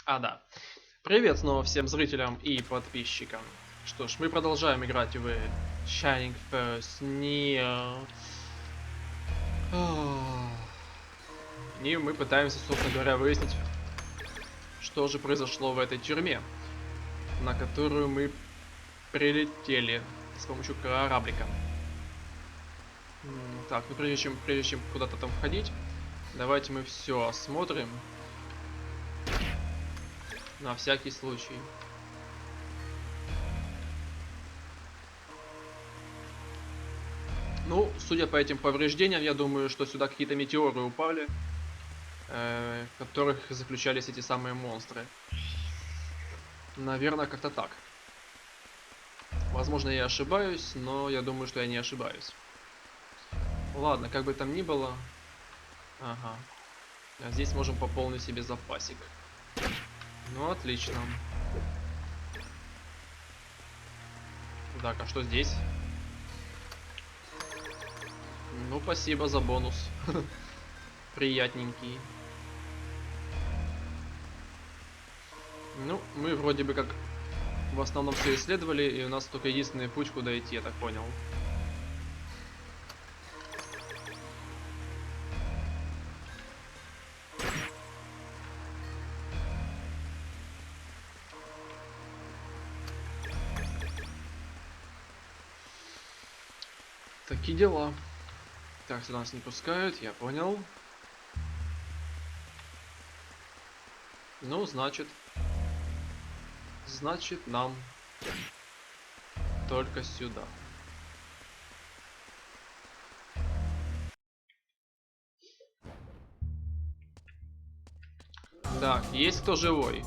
Да. Привет снова всем зрителям и подписчикам. Что ж, мы продолжаем играть в Shining First Near. И мы пытаемся, собственно говоря, выяснить, что же произошло в этой тюрьме, на которую мы прилетели с помощью кораблика. Так, ну прежде чем куда-то там входить, давайте мы все осмотрим. На всякий случай. Ну, судя по этим повреждениям, я думаю, что сюда какие-то метеоры упали, в которых заключались эти самые монстры. Наверное, как-то так. Возможно, я ошибаюсь, но я думаю, что я не ошибаюсь. Ладно, как бы там ни было. Ага. А здесь можем пополнить себе запасик. Ну, отлично. Так, а что здесь? Ну, спасибо за бонус. Приятненький. Ну, мы вроде бы как в основном все исследовали, и у нас только единственный путь, куда идти, я так понял. Такие дела. Так, сюда нас не пускают, я понял. Ну, значит нам только сюда. Так, есть кто живой?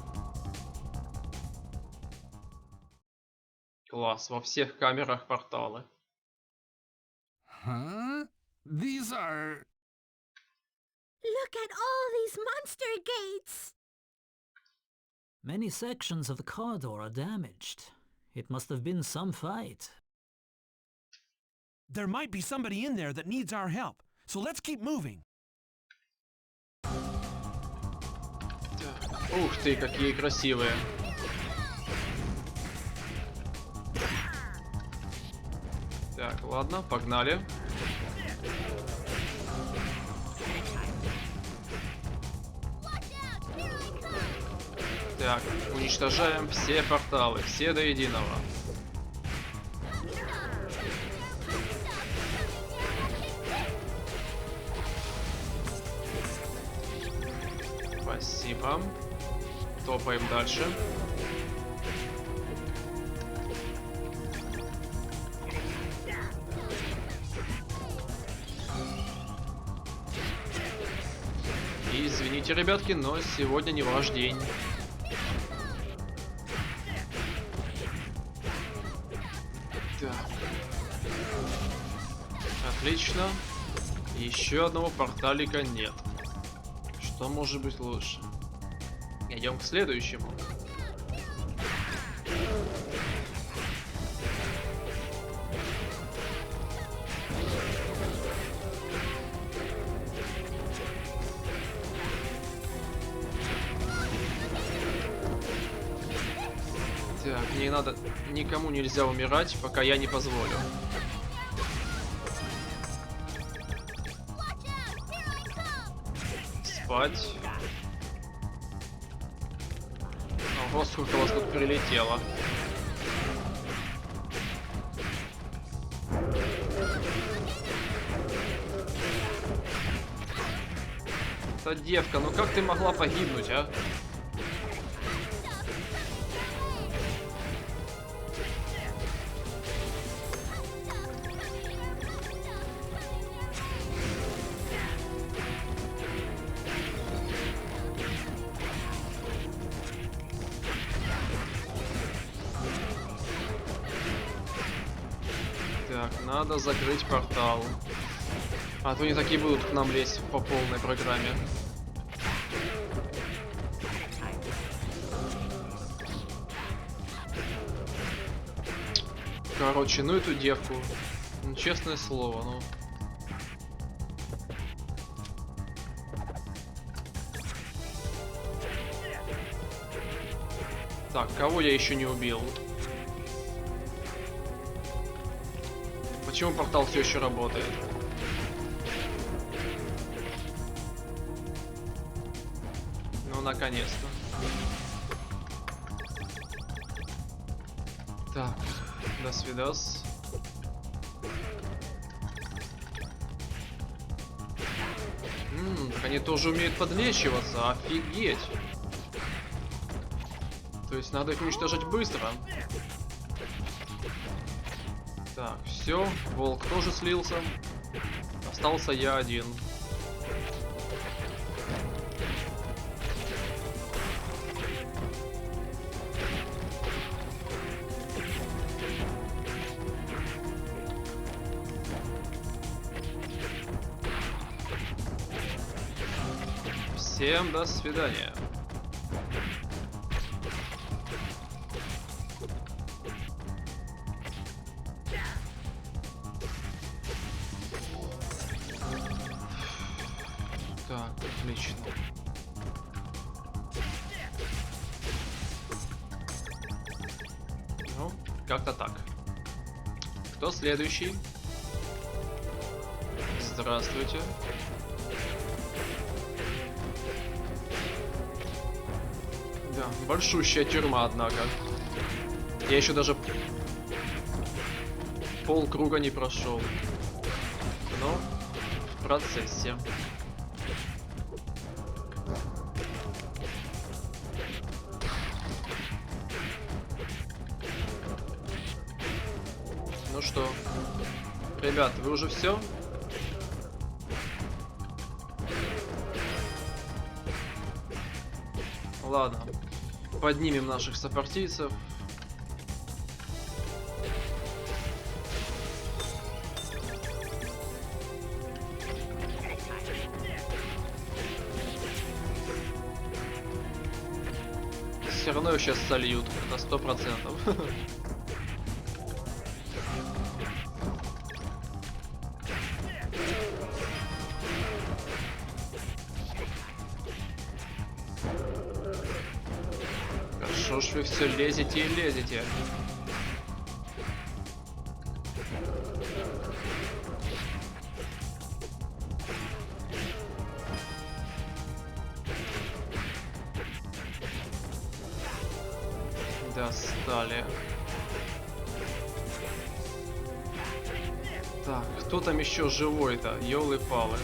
Класс, во всех камерах порталы. Huh? These are... Look at all these monster gates! Many sections of the corridor are damaged. It must have been some fight. There might be somebody in there that needs our help, so let's keep moving. Ух ты, какие красивые. Так, ладно, погнали. Так, уничтожаем все порталы, все до единого. Спасибо. Топаем дальше. И извините, ребятки, но сегодня не ваш день. Так. Отлично. Еще одного порталика нет. Что может быть лучше? Идем к следующему. Так, не надо, никому нельзя умирать, пока я не позволю. Спать. Ого, сколько вас тут прилетело. Та девка, ну как ты могла погибнуть, а? Так, надо закрыть портал. А то они такие будут к нам лезть по полной программе. Короче, ну эту девку. Ну, честное слово, ну. Так, кого я еще не убил? Почему портал все еще работает? Ну, наконец-то. Так, до свидос. Так они тоже умеют подлечиваться, офигеть. То есть надо их уничтожить быстро. Так, все, волк тоже слился. Остался я один. Всем до свидания. Так, отлично. Ну, как-то так. Кто следующий? Здравствуйте. Да, большущая тюрьма, однако. Я еще даже полкруга не прошел. Но в процессе. Ну что, ребят, вы уже все? Ладно, поднимем наших сопартийцев. Все равно их сейчас сольют на 100%. Что ж вы все лезете и лезете? Достали. Так, кто там еще живой-то? Ёлы-палы.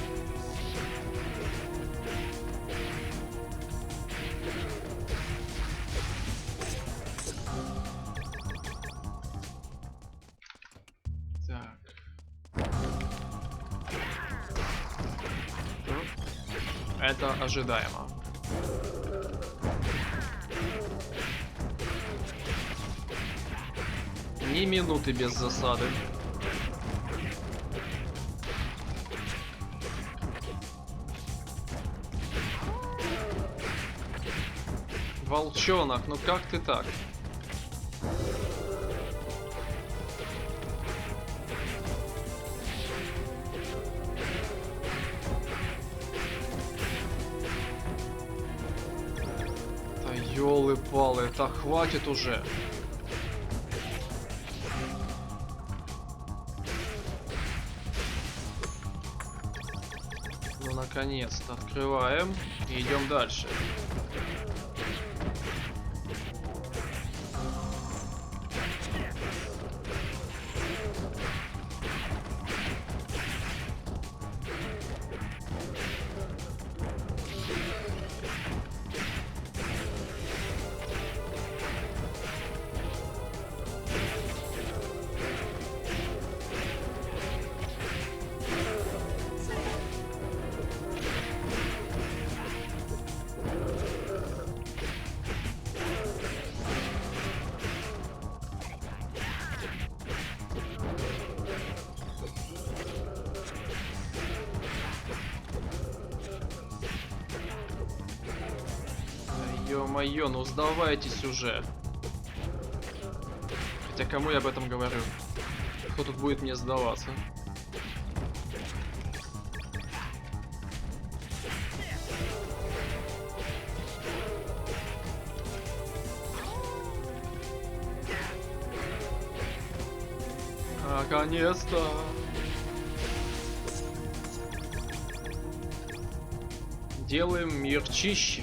Это ожидаемо. Ни минуты без засады. Волчонок, ну как ты так? Ёлы-палы, так хватит уже. Ну, наконец-то открываем и идем дальше. Ё-моё, ну сдавайтесь уже. Хотя кому я об этом говорю? Кто тут будет мне сдаваться? Наконец-то. Делаем мир чище.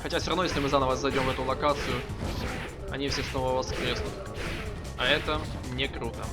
Хотя все равно, если мы заново зайдем в эту локацию, они все снова воскреснут. А это не круто.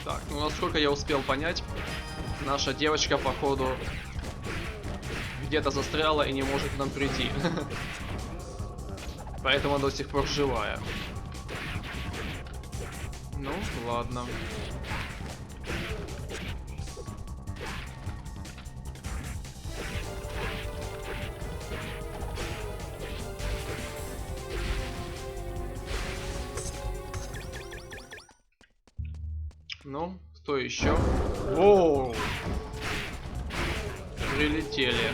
Так, ну насколько я успел понять, наша девочка, походу, где-то застряла и не может к нам прийти. Поэтому она до сих пор живая. Ну, ладно. Ну, кто еще? Воу! Прилетели.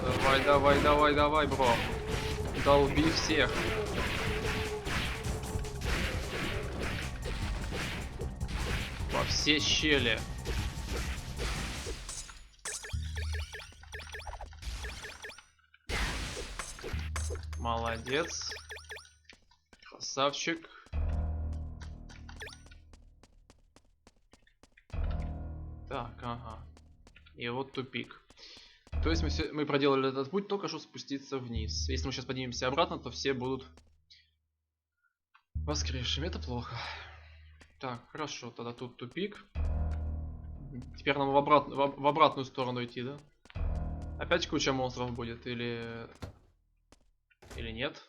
Давай, давай, давай, давай, бро. Долби всех. Во все щели. Молодец. Красавчик. Так, ага. И вот тупик. То есть мы проделали этот путь только что спуститься вниз. Если мы сейчас поднимемся обратно, то все будут воскресшими. Это плохо. Так, хорошо. Тогда тут тупик. Теперь нам в обратную сторону идти, да? Опять куча монстров будет или нет?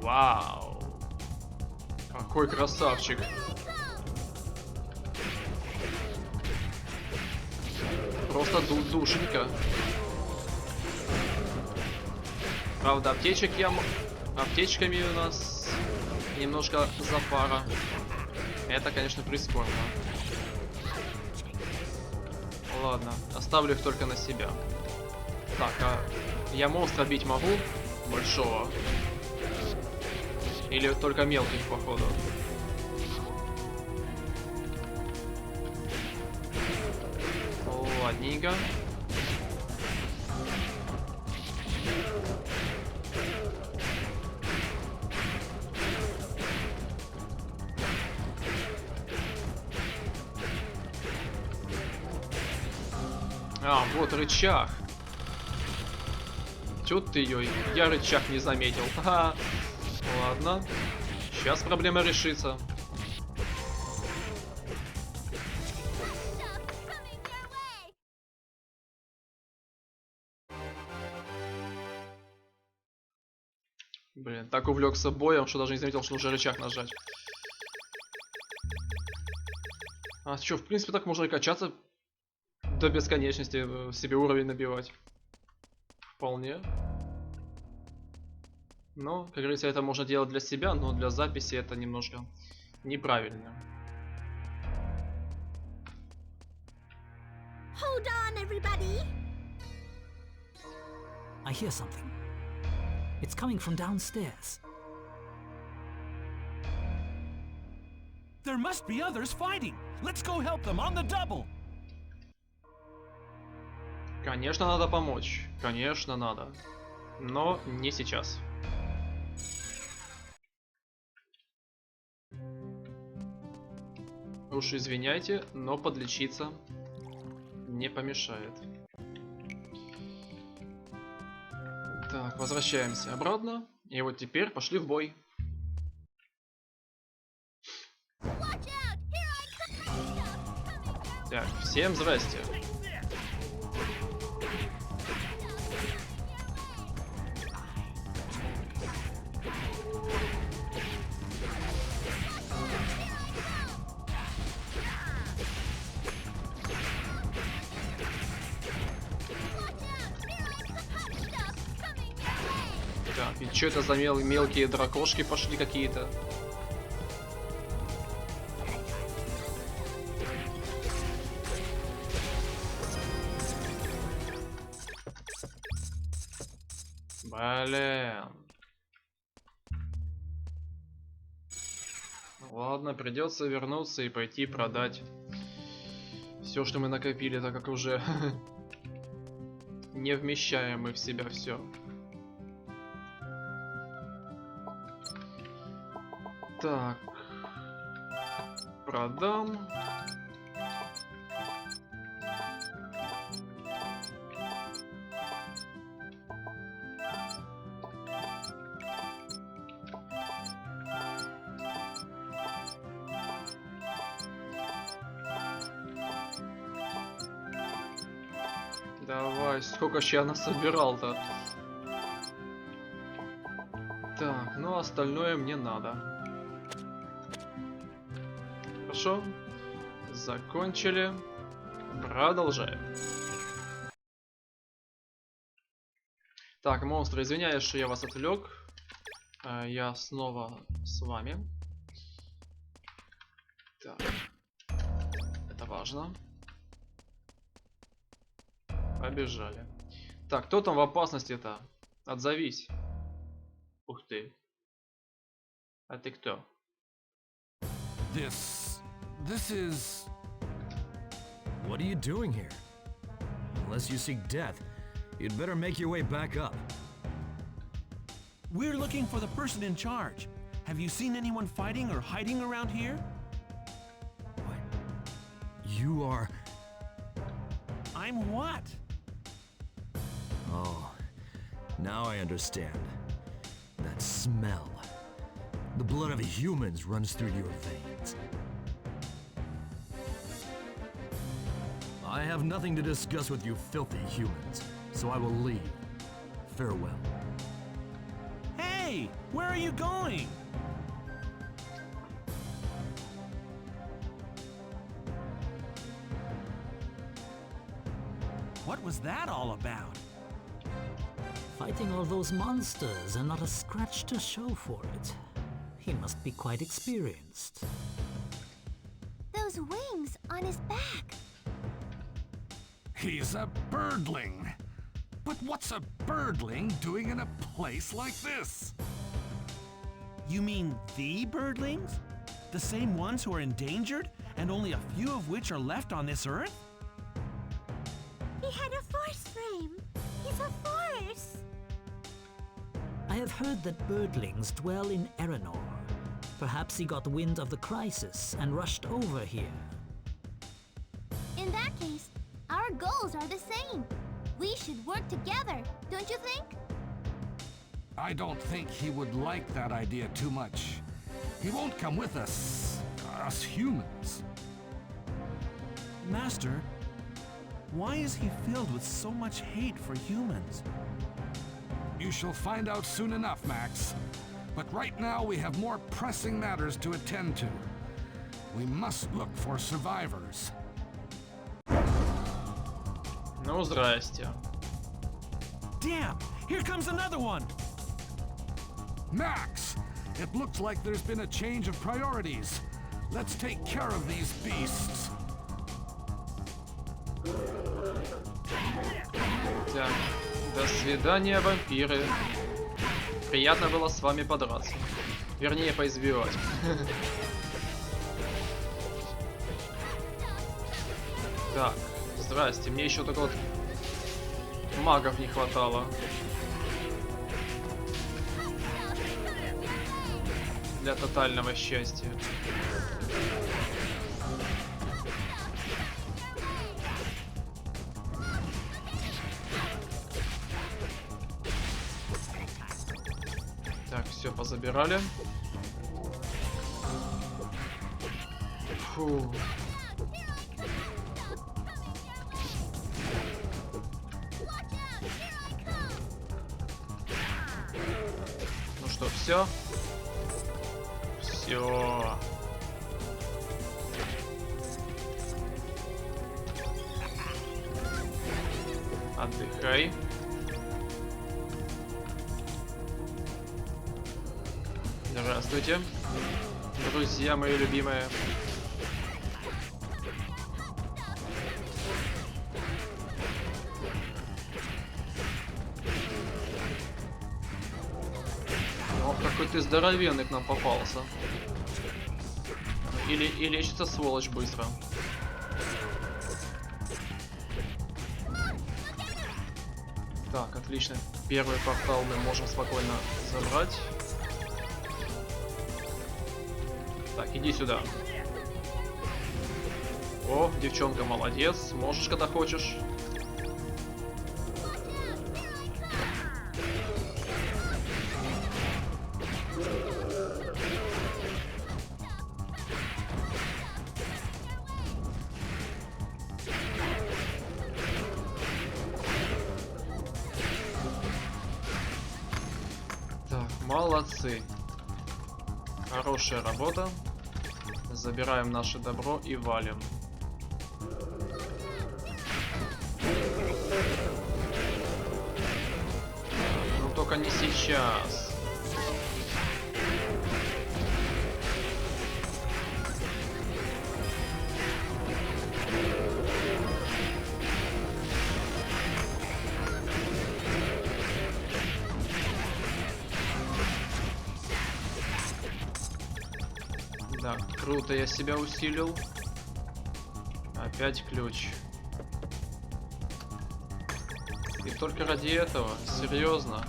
Вау! Какой красавчик! Просто душенька. Правда, аптечками у нас немножко запара. Это, конечно, прискорбно. Ладно, оставлю их только на себя. Так, а я монстра бить могу? Большого. Или только мелких, походу. Ладненько. А, вот рычаг. Чё ты ее? Я рычаг не заметил. Ха-ха. Ладно. Сейчас проблема решится. Блин, так увлекся боем, что даже не заметил, что нужно рычаг нажать. А что, в принципе, так можно и качаться до бесконечности, себе уровень набивать. Вполне. Но, как говорится, это можно делать для себя, но для записи это немножко неправильно. Hold on, everybody. I hear something. It's coming from downstairs. There must be others fighting. Let's go help them on the double. Конечно, надо помочь. Конечно, надо. Но не сейчас. Уж извиняйте, но подлечиться не помешает. Так, возвращаемся обратно. И вот теперь пошли в бой. Так, всем здрасте. И что это за мелкие дракошки пошли какие-то? Блин. Ладно, придется вернуться и пойти продать все, что мы накопили, так как уже не вмещаем мы в себя все. Так. Продам. Давай, сколько ж я насобирал-то? Так, ну остальное мне надо. Хорошо. Закончили. Продолжаем. Так, монстры, извиняюсь, что я вас отвлек. Я снова с вами. Так. Это важно. Побежали. Так, кто там в опасности-то? Отзовись. Ух ты. А ты кто? This is... What are you doing here? Unless you seek death, you'd better make your way back up. We're looking for the person in charge. Have you seen anyone fighting or hiding around here? What? You are... I'm what? Oh, now I understand. That smell. The blood of humans runs through your veins. I have nothing to discuss with you filthy humans, so I will leave. Farewell. Hey, where are you going? What was that all about? Fighting all those monsters and not a scratch to show for it. He must be quite experienced. Those wings on his back. He's a birdling. But what's a birdling doing in a place like this? You mean the birdlings? The same ones who are endangered, and only a few of which are left on this earth? He had a force frame. He's a force. I have heard that birdlings dwell in Erenor. Perhaps he got wind of the crisis and rushed over here. In that case, our goals are the same. We should work together, don't you think? I don't think he would like that idea too much. He won't come with us humans. Master, why is he filled with so much hate for humans? You shall find out soon enough, Max. But right now we have more pressing matters to attend to. We must look for survivors. Ну, здрасте. Damn, here comes another one! Max! It looks like there's been a change of priorities. Let's take care of these beasts. Так, до свидания, вампиры. Приятно было с вами подраться. Вернее, поизбивать. Так, здрасте. Мне еще только вот магов не хватало. Для тотального счастья. Так, все, позабирали. Фу. Ну что, все? Все. Отдыхай. Здравствуйте, друзья мои любимые. Ох, какой ты здоровенный к нам попался. И лечится сволочь быстро. Так, отлично. Первый портал мы можем спокойно забрать. Так, иди сюда. О, девчонка, молодец. Можешь, когда хочешь. Так, молодцы. Хорошая работа. Забираем наше добро и валим. Ну только не сейчас. Да, круто, я себя усилил. Опять ключ. И только ради этого? Серьезно?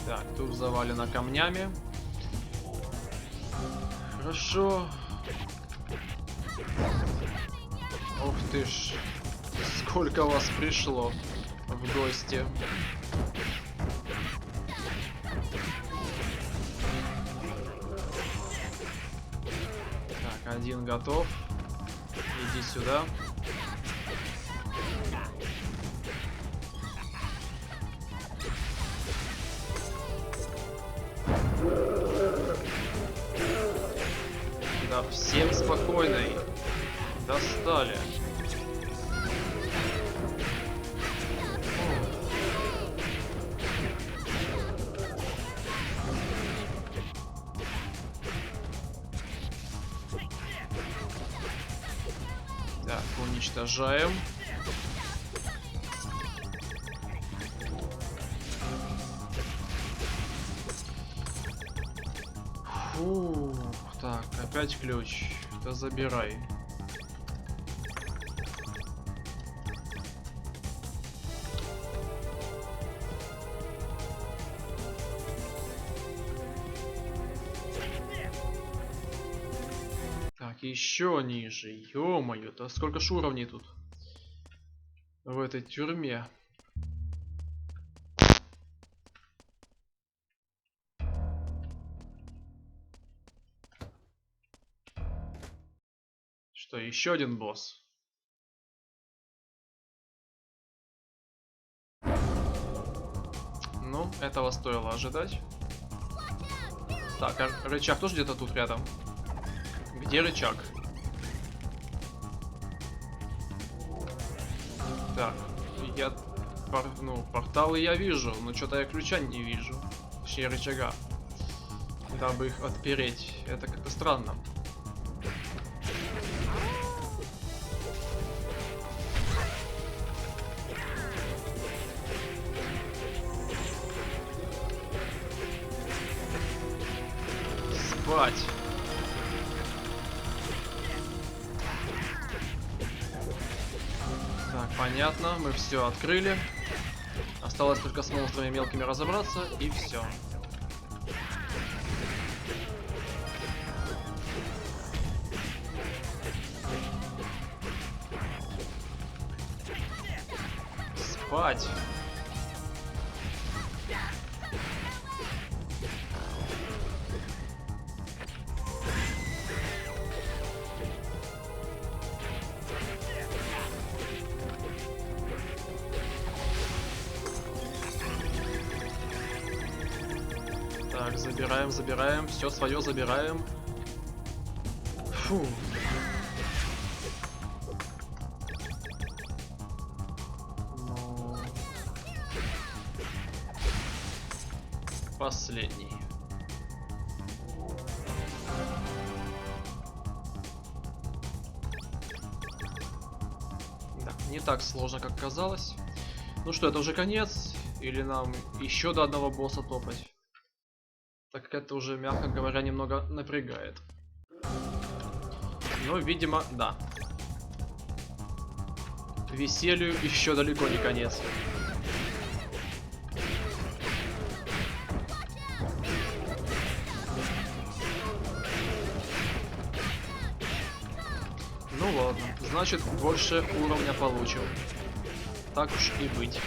Так, тут завалено камнями. Хорошо. Ух ты ж. Сколько вас пришло в гости. Так, один готов. Иди сюда. Да, всем спокойной. Достали. Так, уничтожаем. Фу, так, опять ключ. Да забирай. Так, еще ниже. Ё-моё, да сколько ж уровней тут в этой тюрьме. Что, еще один босс? Ну, этого стоило ожидать. Так, а рычаг тоже где-то тут рядом. Где рычаг? Так, порталы я вижу, но что-то я ключа не вижу. Точнее, рычага. Дабы их отпереть. Это как-то странно. Спать. Так, понятно, мы все открыли. Осталось только с монстрами мелкими разобраться, и все. Спать. забираем, забираем. Все свое забираем. Фу. Ну... Последний. Да, не так сложно, как казалось. Ну что, это уже конец? Или нам еще до одного босса топать? Так как это уже, мягко говоря, немного напрягает. Но, видимо, да. Веселью еще далеко не конец. Ну ладно, значит, больше уровня получим. Так уж и быть.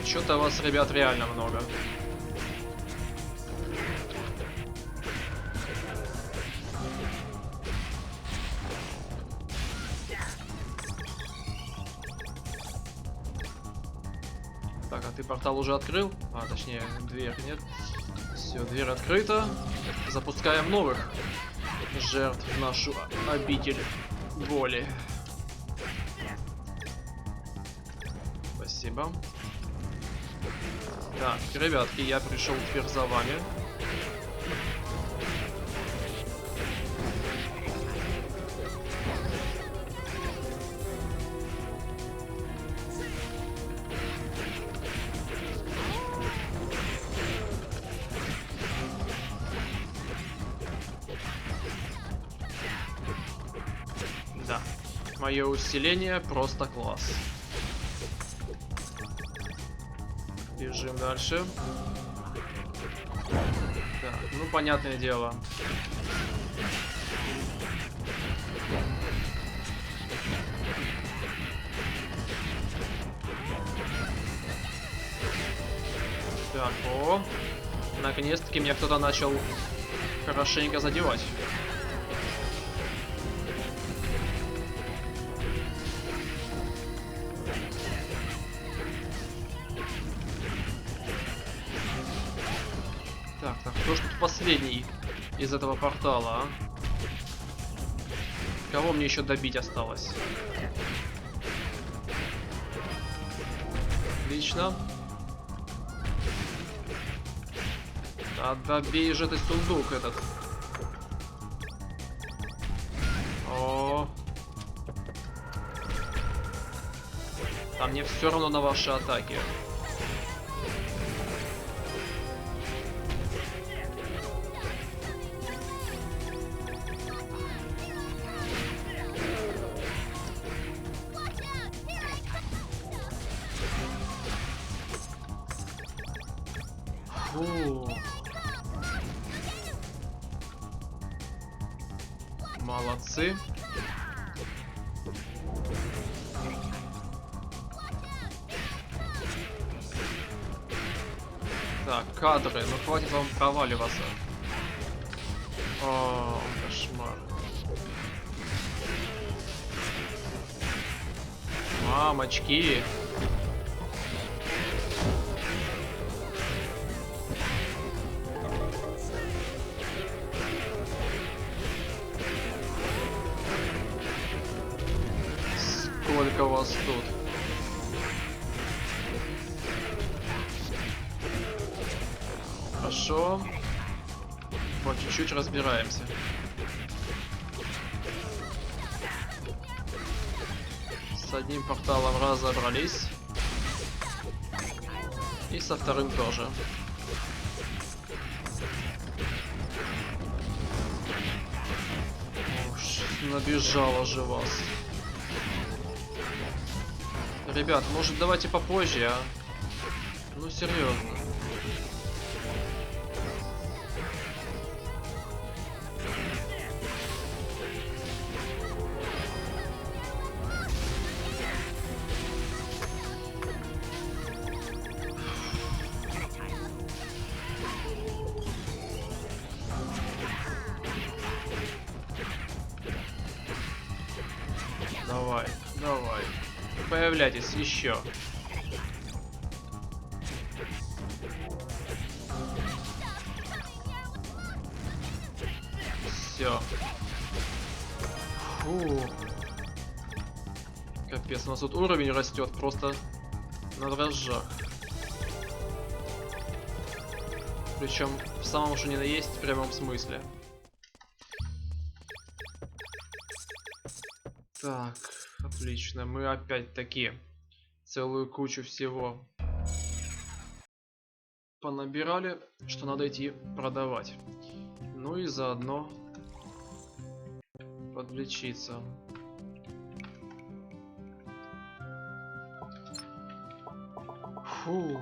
Что-то вас, ребят, реально много. Так, а ты портал уже открыл? А, точнее, дверь, нет? Все, дверь открыта. Запускаем новых жертв в нашу обитель боли. Спасибо. Так, ребятки, я пришел теперь за вами. Да, мое усиление просто класс. Бежим дальше. Так, ну понятное дело. Так, о. Наконец-таки меня кто-то начал хорошенько задевать. Кто ж тут последний из этого портала, а? Кого мне еще добить осталось? Отлично. Да добей же ты сундук этот. О. А мне все равно на ваши атаки. Фу. Молодцы. Так, кадры, ну хватит вам проваливаться. О, кошмар. Мамочки. Сколько вас тут? Хорошо. По чуть-чуть разбираемся. С одним порталом разобрались. И со вторым тоже. Уж набежало же вас. Ребят, может давайте попозже, а? Ну серьезно. Появляйтесь еще. Все. Фу. Капец, у нас тут уровень растет просто на дрожжах. Причем в самом что ни на есть в прямом смысле. Так, отлично. Мы опять-таки целую кучу всего понабирали, что надо идти продавать. Ну и заодно подлечиться. Фу.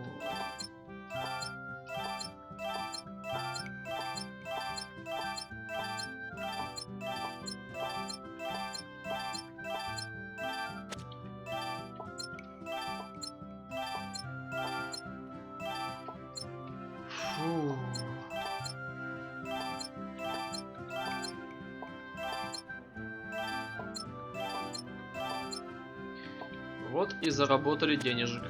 Фу. Вот и заработали денежек.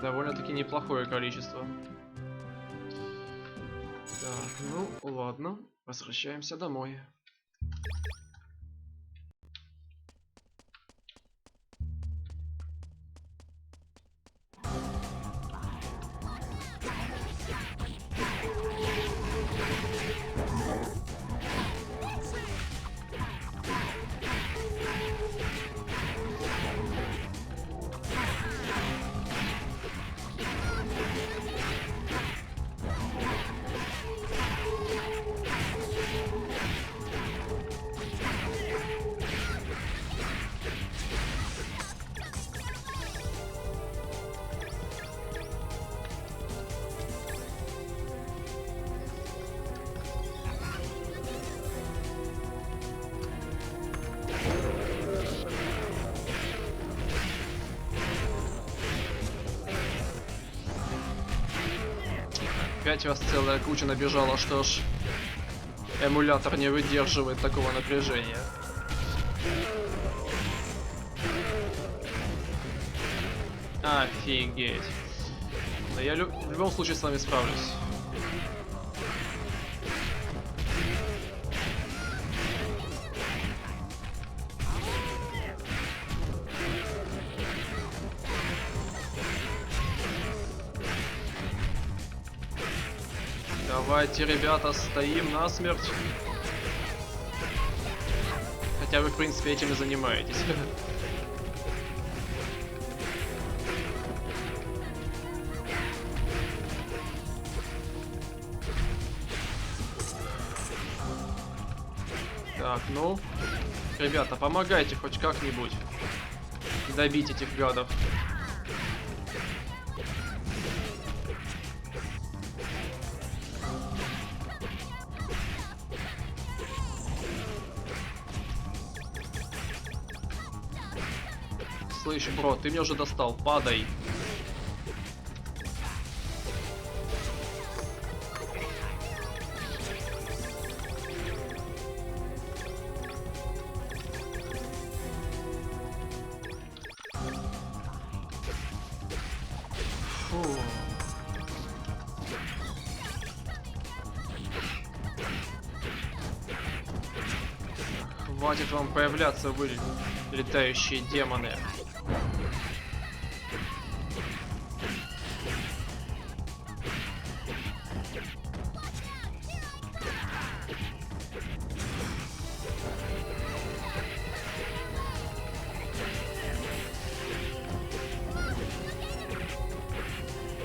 Довольно-таки неплохое количество. Так, ну ладно, возвращаемся домой. Опять вас целая куча набежала, что ж, эмулятор не выдерживает такого напряжения. Офигеть. Но я в любом случае с вами справлюсь. Давайте, ребята, стоим насмерть. Хотя вы, в принципе, этим и занимаетесь. Так, ну, ребята, помогайте хоть как-нибудь добить этих гадов. Слышь, бро, ты меня уже достал, падай. Фу. Хватит вам появляться, вы летающие демоны.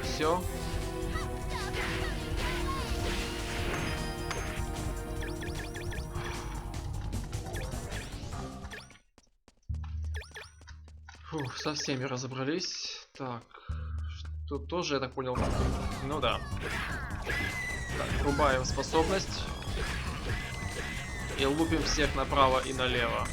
Все. Фух, со всеми разобрались. Так, тут тоже, я так понял. Ну да. Так, врубаем способность. И лупим всех направо и налево.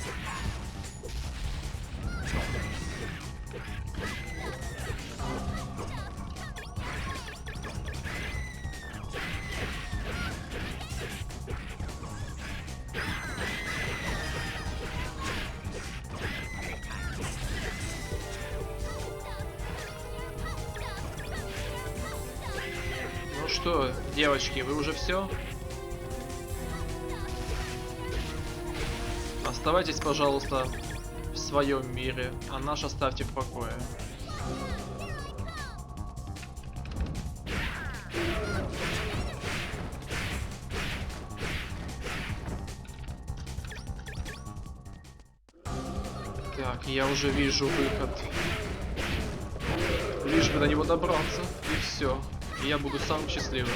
Что, девочки, вы уже все? Оставайтесь, пожалуйста, в своем мире, а наш оставьте в покое. Так, я уже вижу выход. Лишь бы до него добраться, и все. И я буду самым счастливым.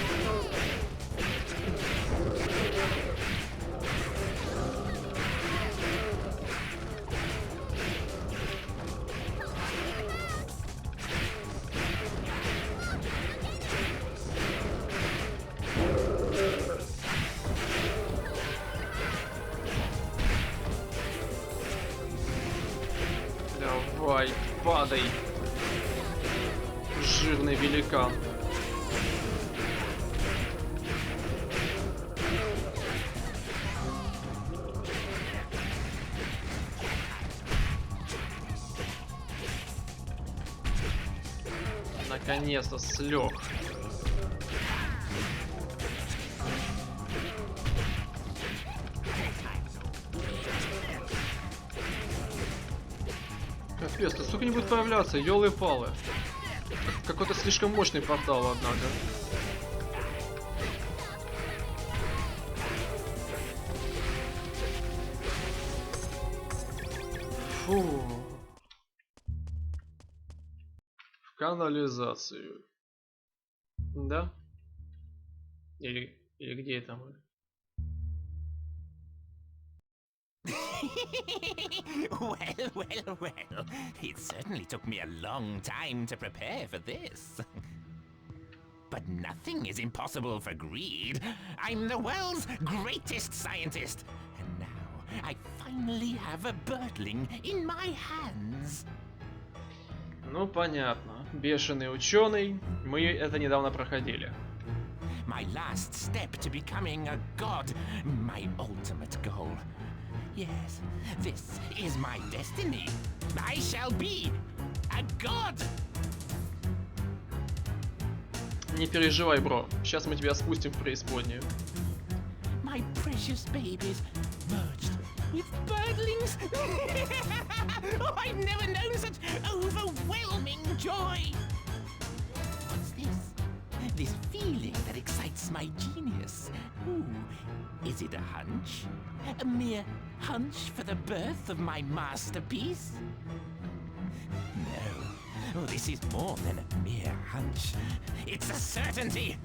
Давай, падай, жирный великан. Наконец-то слег. Капец, тут сука не будет появляться, ёлы-палы. Какой-то слишком мощный портал, однако. Фу. В канализацию. Да? Или где это мы? Well. It certainly took me a long time to prepare for this. But nothing is impossible for greed. I'm the world's greatest scientist. And now I finally have a birdling in my hands. Ну, понятно. Бешеный ученый. Мы это недавно проходили. My last step to becoming a god. My ultimate goal. Yes, this is my destiny. I shall be a god. Не переживай, бро. Сейчас мы тебя спустим в преисподнюю. My precious babies merged with birdlings. Oh, I've never known such overwhelming joy. What's this? This feeling that excites my genius. Ooh, is it a hunch? A mere hunch for the birth of my masterpiece? No. Oh, this is more than a mere hunch. It's a certainty.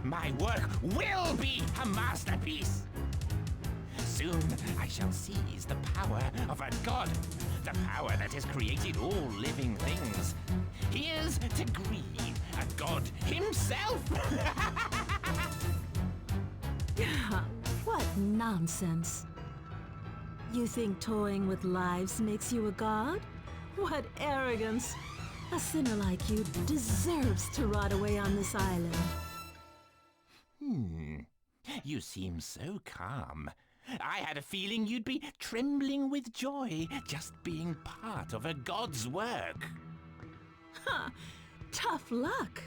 My work will be a masterpiece. Soon I shall seize the power of a god. The power that has created all living things. Here's to greed, a god himself. What nonsense. You think toying with lives makes you a god? What arrogance. A sinner like you deserves to rot away on this island. You seem so calm. I had a feeling you'd be trembling with joy just being part of a god's work. Ha! Tough luck.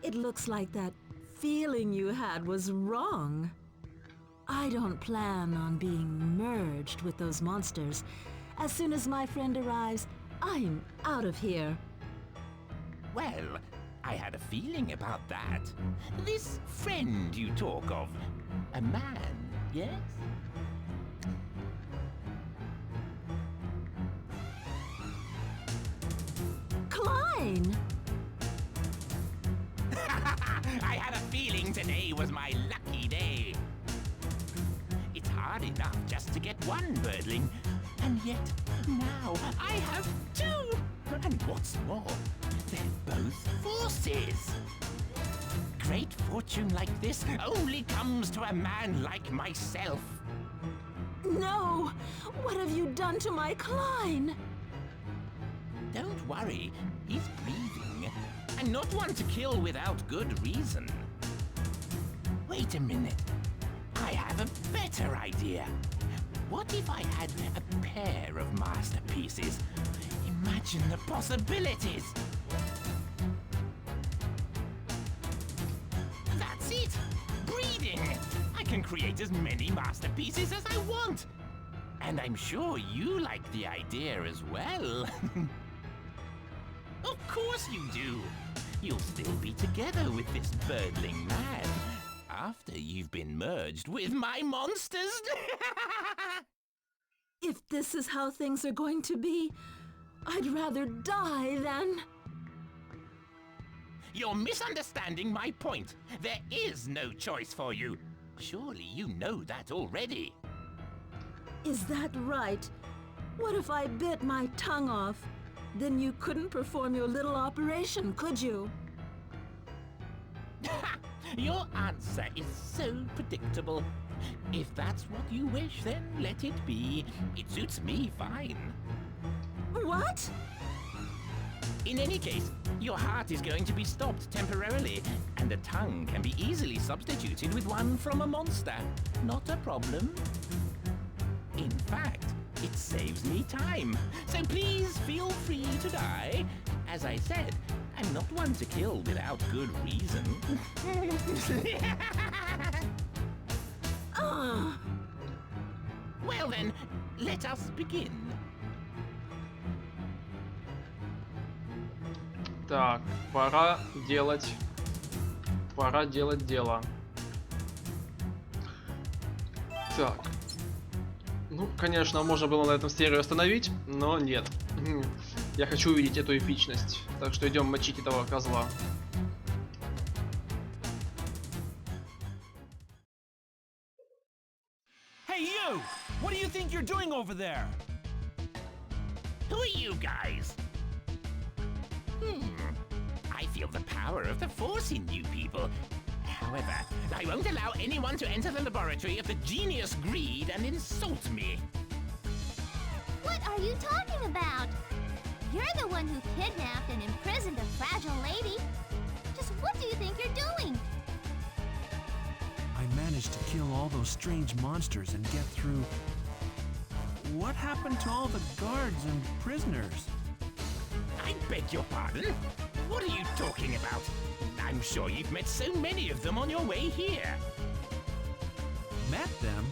It looks like that feeling you had was wrong. I don't plan on being merged with those monsters. As soon as my friend arrives, I'm out of here. Well, I had a feeling about that. This friend you talk of, a man, yes? Klein! I had a feeling today was my lucky day. It's hard enough just to get one birdling, and yet now I have two! And what's more, they're both forces. Great fortune like this only comes to a man like myself. No! What have you done to my Klein? Don't worry, he's breathing. I'm not one to kill without good reason. Wait a minute. I have a better idea. What if I had a pair of masterpieces? Imagine the possibilities. That's create as many masterpieces as I want. And I'm sure you like the idea as well. Of course you do. You'll still be together with this birdling man after you've been merged with my monsters. If this is how things are going to be, I'd rather die than... You're misunderstanding my point. There is no choice for you. Surely you know that already. Is that right? What if I bit my tongue off? Then you couldn't perform your little operation, could you? Your answer is so predictable. If that's what you wish, then let it be. It suits me fine. What? In any case, your heart is going to be stopped temporarily, and the tongue can be easily substituted with one from a monster. Not a problem. In fact, it saves me time. So please feel free to die. As I said, I'm not one to kill without good reason. Well then, let us begin. Так, пора делать дело. Так. Ну, конечно, можно было на этом серию остановить, но нет. Я хочу увидеть эту эпичность. Так что идем мочить этого козла. Hey, you! What do you think you're doing over there? Who are you guys? I feel the power of the Force in you people. However, I won't allow anyone to enter the laboratory of the genius greed and insult me. What are you talking about? You're the one who kidnapped and imprisoned a fragile lady. Just what do you think you're doing? I managed to kill all those strange monsters and get through. What happened to all the guards and prisoners? I beg your pardon? What are you talking about? I'm sure you've met so many of them on your way here. Met them?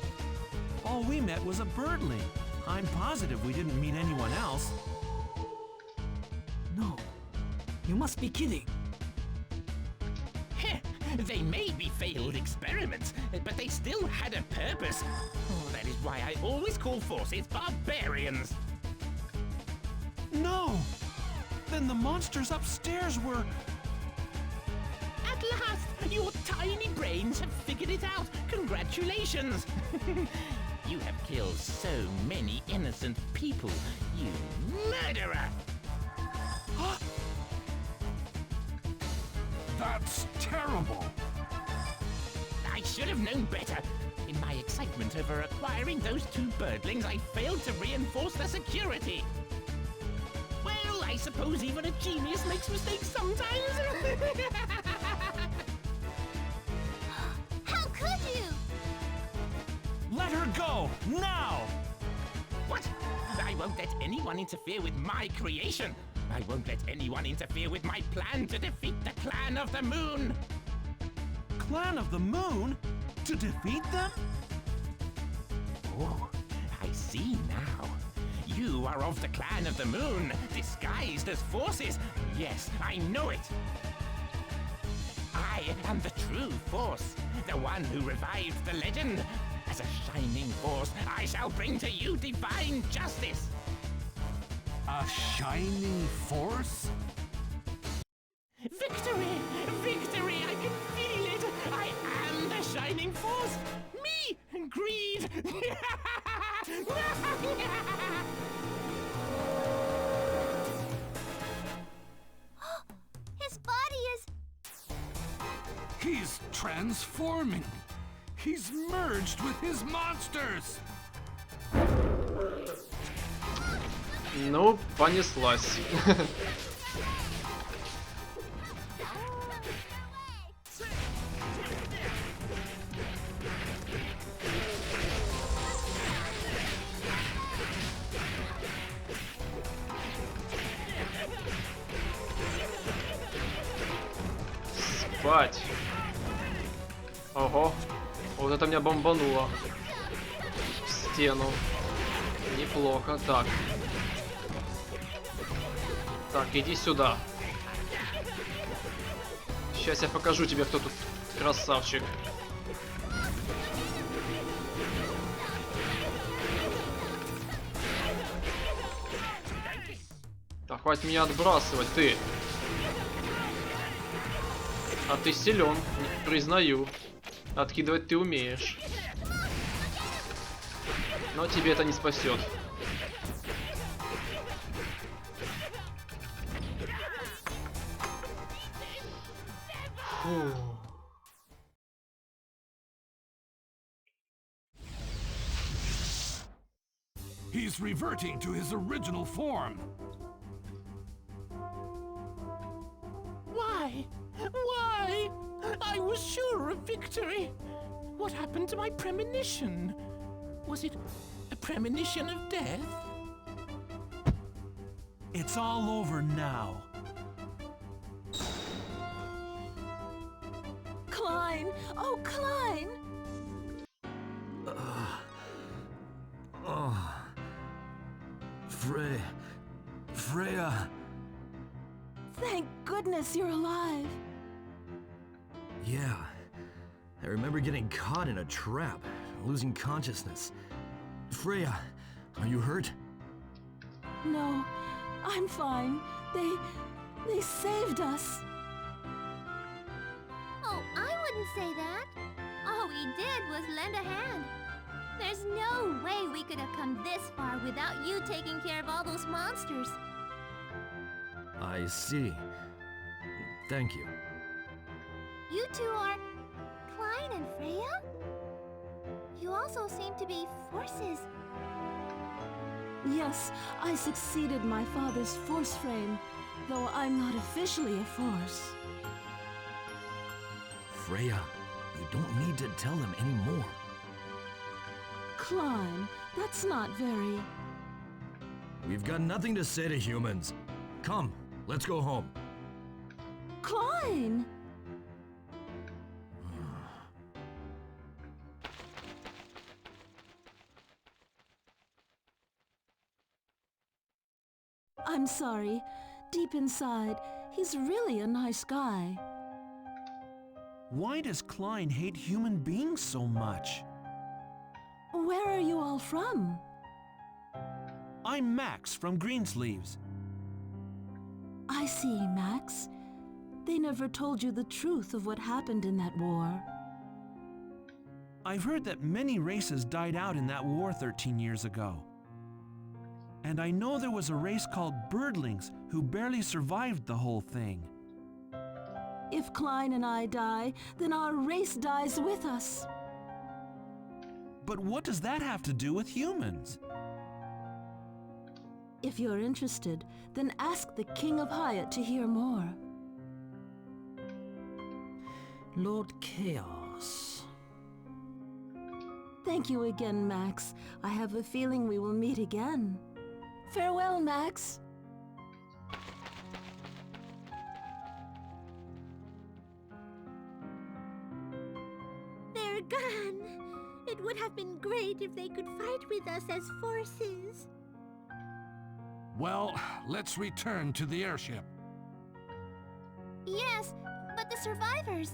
All we met was a birdling. I'm positive we didn't meet anyone else. No, you must be kidding. Heh, they may be failed experiments, but they still had a purpose. Oh, that is why I always call forces barbarians. No! Then the monsters upstairs were... At last, your tiny brains have figured it out. Congratulations! You have killed so many innocent people, you murderer! That's terrible. I should have known better. In my excitement over acquiring those two birdlings, I failed to reinforce the security. Well, I suppose even a genius makes mistakes sometimes. How could you? Let her go! Now! What? I won't let anyone interfere with my creation. I won't let anyone interfere with my plan to defeat the Clan of the Moon. Clan of the Moon? To defeat them? Oh, I see now. You are of the Clan of the Moon, disguised as forces. Yes, I know it. I am the true force, the one who revived the legend. As a shining force, I shall bring to you divine justice. A shining force? Victory! Victory! I can feel it! I am the shining force! Me! Greed! His body is... He's transforming. He's merged with his monsters. Ну, понеслась. Спать. Ого. Вот это меня бомбануло. В стену. Неплохо. Так. Так, иди сюда. Сейчас я покажу тебе, кто тут красавчик. Так, хватит меня отбрасывать, ты. А ты силен, признаю. Откидывать ты умеешь. Но тебе это не спасет. Фу. He's reverting to his original form. Why? Why? I was sure of victory. What happened to my premonition? Was it a premonition of death? It's all over now. Klein! Oh, Klein! Freya. Thank goodness you're alive. Yeah. I remember getting caught in a trap, losing consciousness. Freya, are you hurt? No, I'm fine. They saved us. Oh, I wouldn't say that. All we did was lend a hand. There's no way we could have come this far without you taking care of all those monsters. I see. Thank you. You two are Klein and Freya? You also seem to be forces. Yes, I succeeded my father's force frame, though I'm not officially a force. Freya, you don't need to tell them anymore. Klein, that's not very... We've got nothing to say to humans. Come, let's go home. Klein! I'm sorry. Deep inside, he's really a nice guy. Why does Klein hate human beings so much? Where are you all from? I'm Max from Greensleeves. I see, Max. They never told you the truth of what happened in that war. I've heard that many races died out in that war 13 years ago. And I know there was a race called birdlings who barely survived the whole thing. If Klein and I die, then our race dies with us. But what does that have to do with humans? If you're interested, then ask the King of Hyatt to hear more. Lord Chaos. Thank you again, Max. I have a feeling we will meet again. Farewell, Max. They're gone. It would have been great if they could fight with us as forces. Well, let's return to the airship. Yes, but the survivors...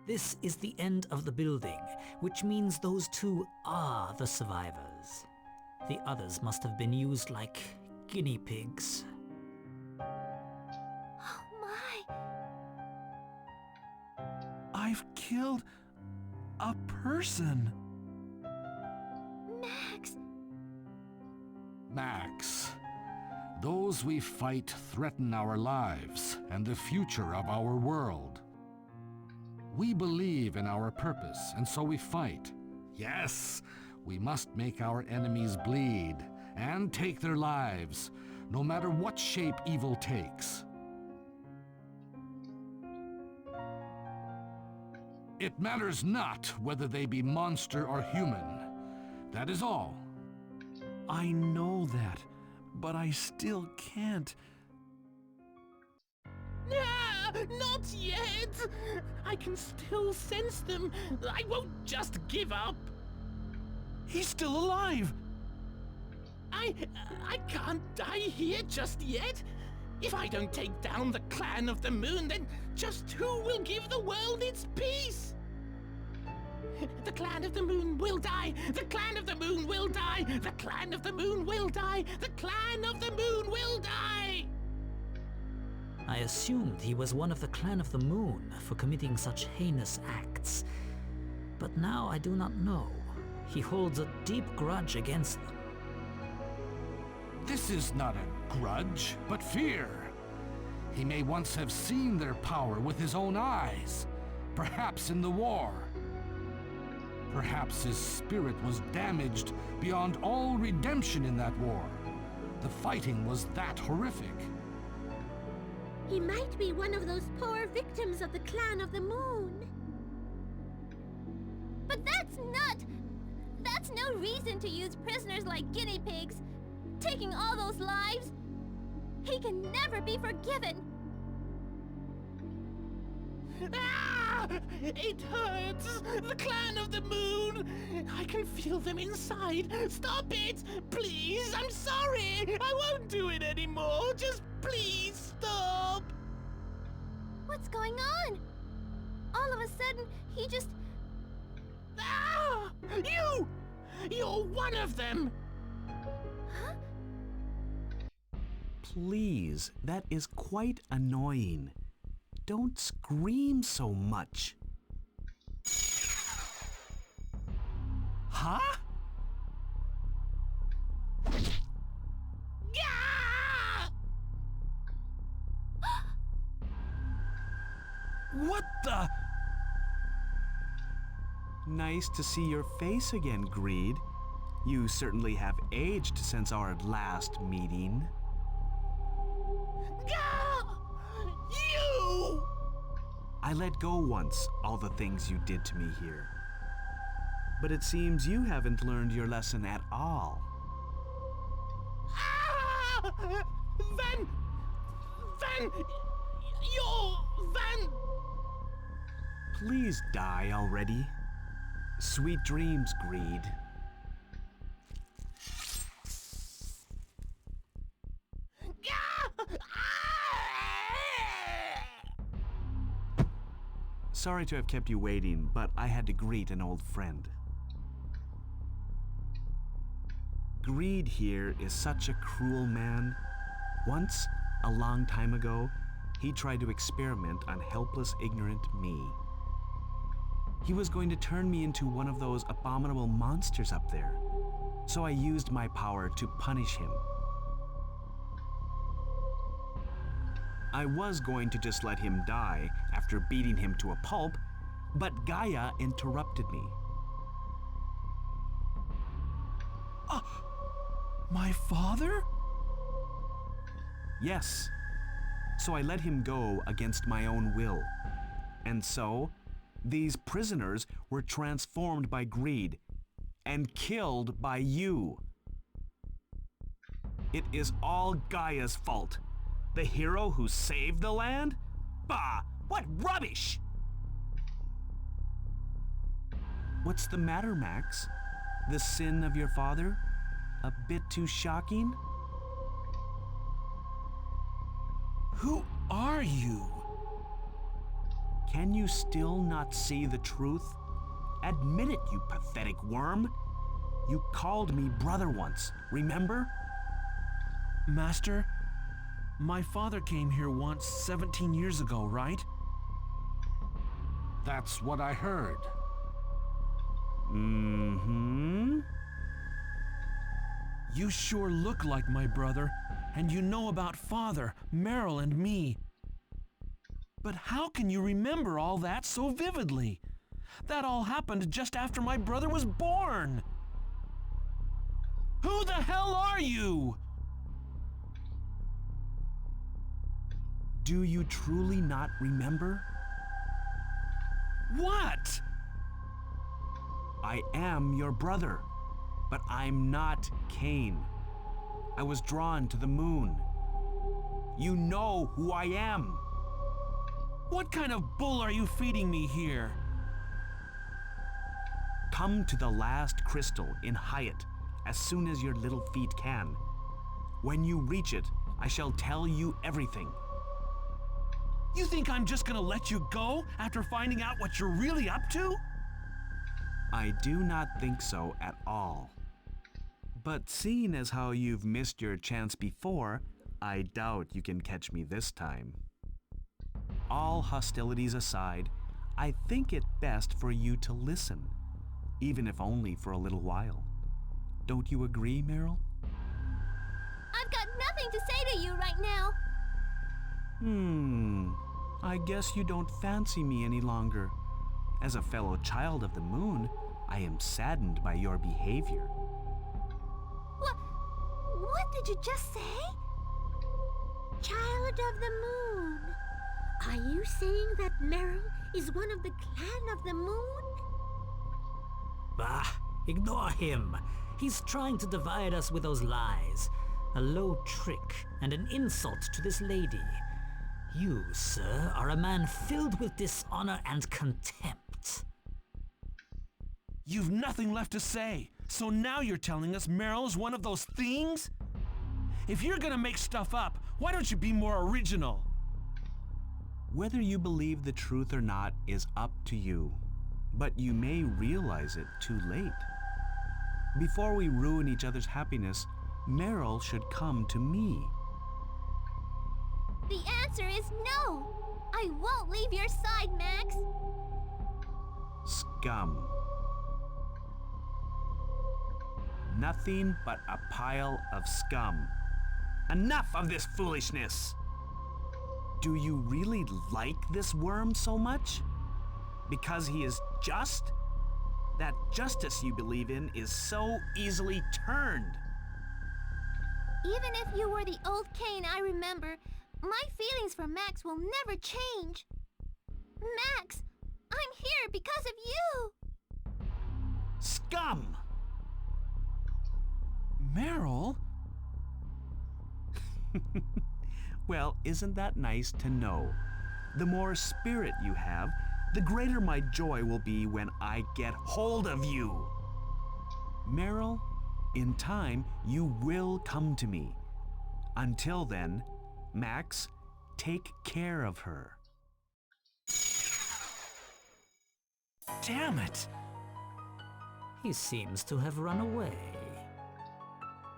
This is the end of the building, which means those two are the survivors. The others must have been used like guinea pigs. Oh my! I've killed a person. Max! Max, those we fight threaten our lives and the future of our world. We believe in our purpose, and so we fight. Yes, we must make our enemies bleed and take their lives, no matter what shape evil takes. It matters not whether they be monster or human. That is all. I know that, but I still can't. Ah! Not yet! I can still sense them. I won't just give up. He's still alive! I can't die here just yet. If I don't take down the clan of the moon, then just who will give the world its peace? The clan of the moon will die! The clan of the moon will die! The clan of the moon will die! The clan of the moon will die! I assumed he was one of the Clan of the Moon for committing such heinous acts. But now I do not know. He holds a deep grudge against them. This is not a grudge, but fear. He may once have seen their power with his own eyes, perhaps in the war. Perhaps his spirit was damaged beyond all redemption in that war. The fighting was that horrific. He might be one of those poor victims of the clan of the moon. But that's no reason to use prisoners like guinea pigs. Taking all those lives, he can never be forgiven. Ah! It hurts! The clan of the moon! I can feel them inside! Stop it! Please! I'm sorry! I won't do it anymore! Just please stop! What's going on? All of a sudden, he just... Ah! You! You're one of them! Huh? Please, that is quite annoying. Don't scream so much. Huh? Ah! What the? Nice to see your face again, Greed. You certainly have aged since our last meeting. Ah! You! I let go once all the things you did to me here. But it seems you haven't learned your lesson at all. Ah! Van! You're Van! Please die already. Sweet dreams, Greed. Sorry to have kept you waiting, but I had to greet an old friend. Greed here is such a cruel man. Once, a long time ago, he tried to experiment on helpless, ignorant me. He was going to turn me into one of those abominable monsters up there. So I used my power to punish him. I was going to just let him die after beating him to a pulp, but Gaia interrupted me. My father? Yes. So I let him go against my own will. And so, these prisoners were transformed by Greed and killed by you. It is all Gaia's fault. The hero who saved the land? Bah! What rubbish! What's the matter, Max? The sin of your father? A bit too shocking? Who are you? Can you still not see the truth? Admit it, you pathetic worm. You called me brother once, remember? Master, my father came here once 17 years ago, right? That's what I heard. Mm-hmm. You sure look like my brother, and you know about Father, Meryl, and me. But how can you remember all that so vividly? That all happened just after my brother was born! Who the hell are you? Do you truly not remember? What? I am your brother, but I'm not Cain. I was drawn to the moon. You know who I am. What kind of bull are you feeding me here? Come to the last crystal in Hyatt as soon as your little feet can. When you reach it, I shall tell you everything. You think I'm just gonna let you go after finding out what you're really up to? I do not think so at all. But seeing as how you've missed your chance before, I doubt you can catch me this time. All hostilities aside, I think it best for you to listen, even if only for a little while. Don't you agree, Meryl? I've got nothing to say to you right now. I guess you don't fancy me any longer. As a fellow child of the moon, I am saddened by your behavior. What did you just say? Child of the moon. Are you saying that Meryl is one of the clan of the moon? Bah, ignore him. He's trying to divide us with those lies. A low trick and an insult to this lady. You, sir, are a man filled with dishonor and contempt. You've nothing left to say, so now you're telling us Meryl's one of those things? If you're gonna make stuff up, why don't you be more original? Whether you believe the truth or not is up to you, but you may realize it too late. Before we ruin each other's happiness, Meryl should come to me. The answer is no. I won't leave your side, Max. Scum. Nothing but a pile of scum. Enough of this foolishness! Do you really like this worm so much? Because he is just? That justice you believe in is so easily turned. Even if you were the old Cain I remember, my feelings for Max will never change. Max, I'm here because of you. Scum! Meryl? Well, isn't that nice to know? The more spirit you have, the greater my joy will be when I get hold of you. Meryl, in time, you will come to me. Until then, Max, take care of her. Damn it! He seems to have run away.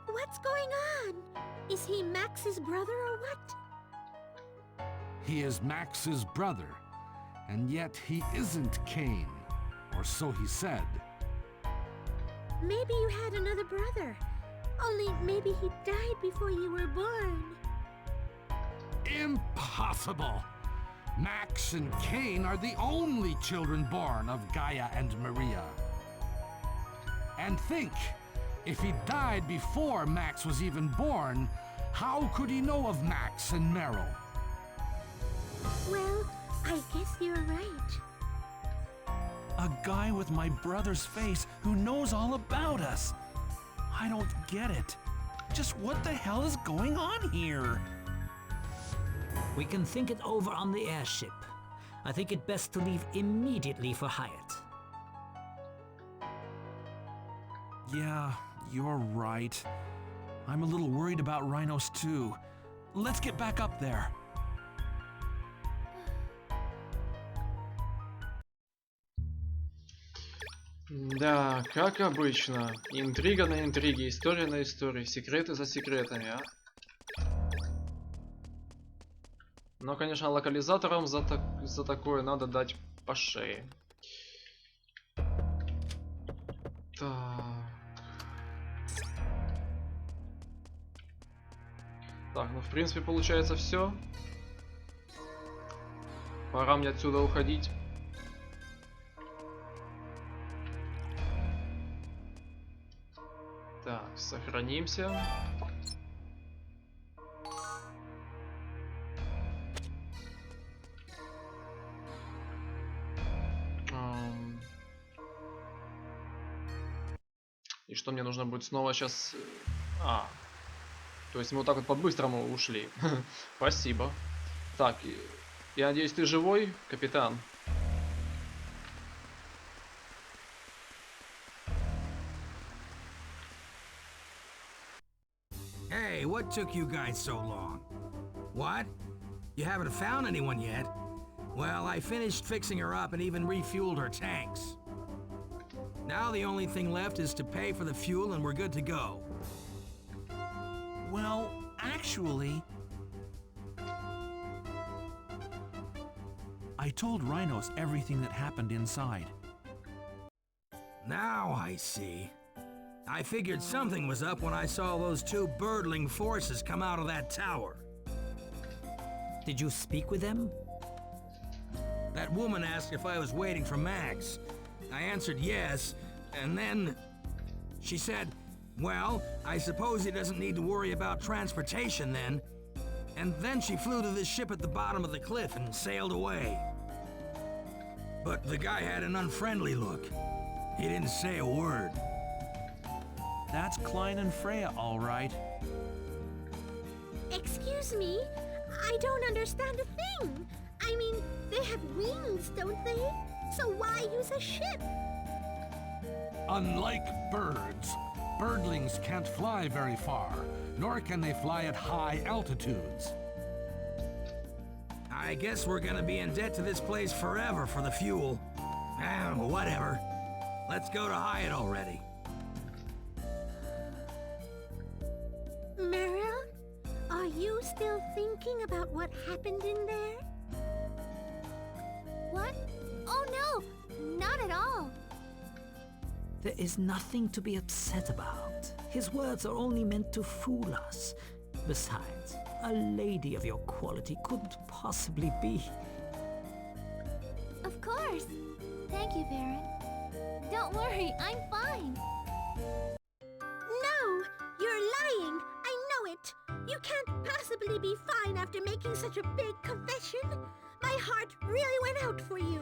What's going on? Is he Max's brother or what? He is Max's brother, and yet he isn't Cain, or so he said. Maybe you had another brother. Only maybe he died before you were born. Impossible! Max and Cain are the only children born of Gaia and Maria. And think, if he died before Max was even born, how could he know of Max and Meryl? Well, I guess you're right. A guy with my brother's face who knows all about us. I don't get it. Just what the hell is going on here? We can think it over on the airship. I think it best to leave immediately for Hyatt. Yeah, you're right. I'm a little worried about rhinos too. Let's get back up there. Да, как обычно. Интрига на интриге, история на истории, секреты за секретами, а? Но, конечно, локализаторам за такое надо дать по шее. Так. Так, ну в принципе получается все. Пора мне отсюда уходить. Так, сохранимся. И что мне нужно будет снова сейчас... То есть мы вот так вот по-быстрому ушли. Спасибо. Так, Я надеюсь, ты живой, капитан? Hey, what took you guys so long? What? You haven't found anyone yet? Well, I finished fixing her up and even refueled her tanks. Now the only thing left is to pay for the fuel and we're good to go. Well, actually, I told Rhinos everything that happened inside. Now I see. I figured something was up when I saw those two birdling forces come out of that tower. Did you speak with them? That woman asked if I was waiting for Max. I answered yes, and then she said, well, I suppose he doesn't need to worry about transportation then. And then she flew to this ship at the bottom of the cliff and sailed away. But the guy had an unfriendly look. He didn't say a word. That's Klein and Freya, all right. Excuse me? I don't understand a thing. I mean, they have wings, don't they? So why use a ship? Unlike birds, birdlings can't fly very far, nor can they fly at high altitudes. I guess we're gonna be in debt to this place forever for the fuel. Whatever. Let's go to Hyatt already. Meryl, are you still thinking about what happened in there? What? Oh no, not at all. There is nothing to be upset about. His words are only meant to fool us. Besides, a lady of your quality couldn't possibly be. Of course. Thank you, Baron. Don't worry, I'm fine. No, you're lying. I know it. You can't possibly be fine after making such a big confession. My heart really went out for you.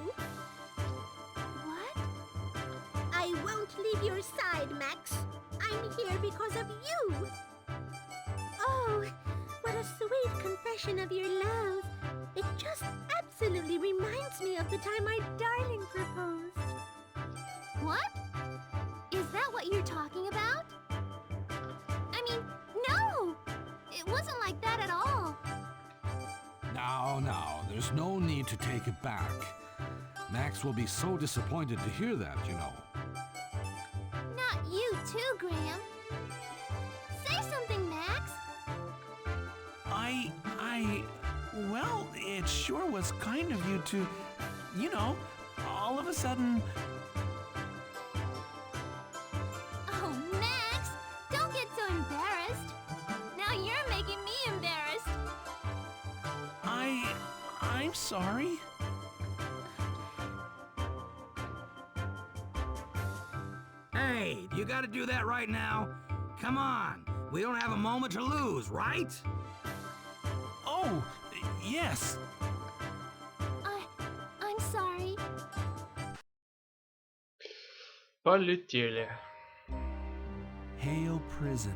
What? I won't leave your side, Max. I'm here because of you. Oh, what a sweet confession of your love. It just absolutely reminds me of the time my darling proposed. What? Is that what you're talking about? I mean, no! It wasn't like that at all. Now, there's no need to take it back. Max will be so disappointed to hear that, you know. Not you too, Graham. Say something, Max. Well, it sure was kind of you to, you know, all of a sudden. Oh, Max, don't get so embarrassed. Now you're making me embarrassed. I'm sorry. Hey, you gotta do that right now? Come on, we don't have a moment to lose, right? Oh, yes. I'm sorry. Полетели. Hail prison.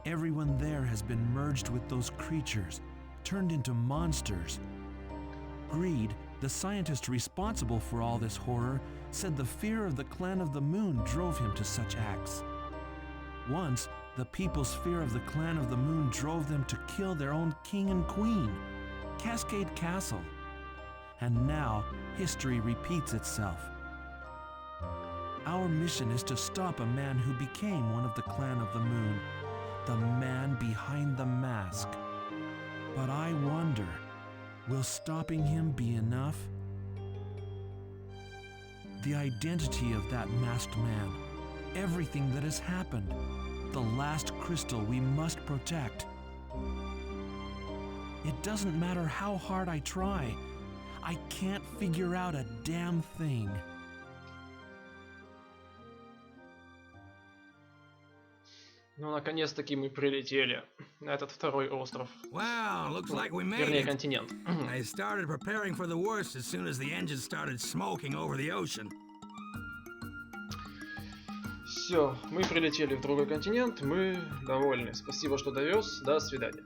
Everyone there has been merged with those creatures, turned into monsters. Greed, the scientist responsible for all this horror, said the fear of the Clan of the Moon drove him to such acts. Once, the people's fear of the Clan of the Moon drove them to kill their own king and queen, Cascade Castle. And now, history repeats itself. Our mission is to stop a man who became one of the Clan of the Moon, the man behind the mask. But I wonder, will stopping him be enough? The identity of that masked man, everything that has happened, the last crystal we must protect. It doesn't matter how hard I try, I can't figure out a damn thing. Ну, наконец-таки мы прилетели на этот второй остров. Wow, looks like we made Вернее, it. континент. I started preparing for the worst as soon as the engine started smoking over the ocean. Все, мы прилетели в другой континент, мы довольны. Спасибо, что довез. До свидания.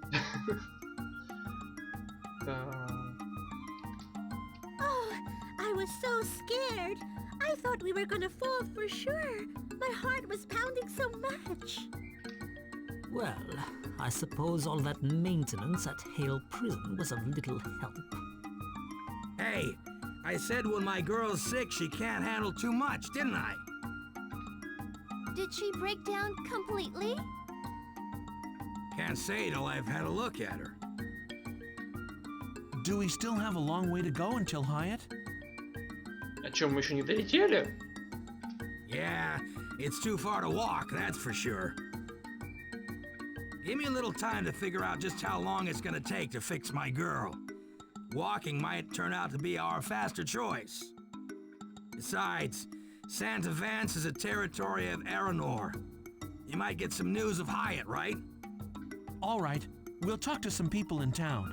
I was so scared. I thought we were gonna fall for sure. My heart was pounding so much. Well, I suppose all that maintenance at Hale Prison was of little help. Hey, I said when my girl's sick, she can't handle too much, didn't I? Did she break down completely? Can't say till I've had a look at her. Do we still have a long way to go until Hyatt? О чем мы еще не долетели? Yeah, it's too far to walk, that's for sure. Give me a little time to figure out just how long it's gonna take to fix my girl. Walking might turn out to be our faster choice. Besides, Santa Vance is a territory of Aranor. You might get some news of Hyatt, right? All right, we'll talk to some people in town.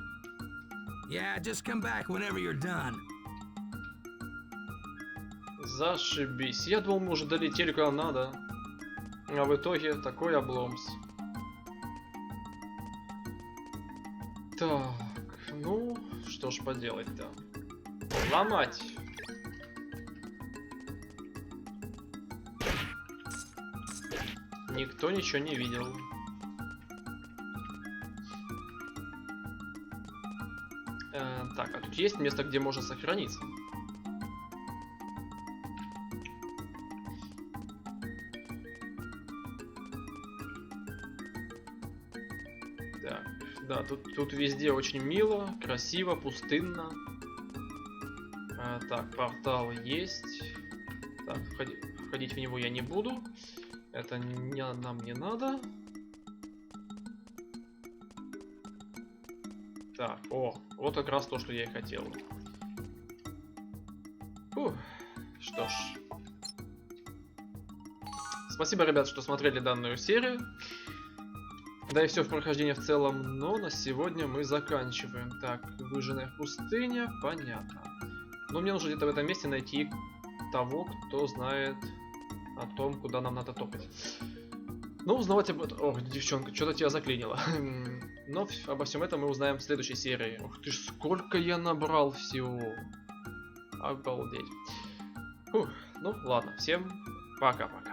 Yeah, just come back whenever you're done. Зашибись. Я думал, мы уже долетели куда надо. А в итоге такой обломс. Так, ну, что ж поделать-то. Ломать. Никто ничего не видел. Так, а тут есть место, где можно сохраниться. Так, да, тут везде очень мило, красиво, пустынно. Так, портал есть. Так, входить в него я не буду. Это нам не надо. Так, о, вот как раз то, что я и хотел. Фух, что ж. Спасибо, ребят, что смотрели данную серию. Да и все в прохождении в целом, но на сегодня мы заканчиваем. Так, выжженная пустыня, понятно. Но мне нужно где-то в этом месте найти того, кто знает о том, куда нам надо топать. Ну, узнавать об этом... Ох, девчонка, что-то тебя заклинило. Но обо всем этом мы узнаем в следующей серии. Ух ты ж, сколько я набрал всего. Обалдеть. Фух, ну ладно, всем пока-пока.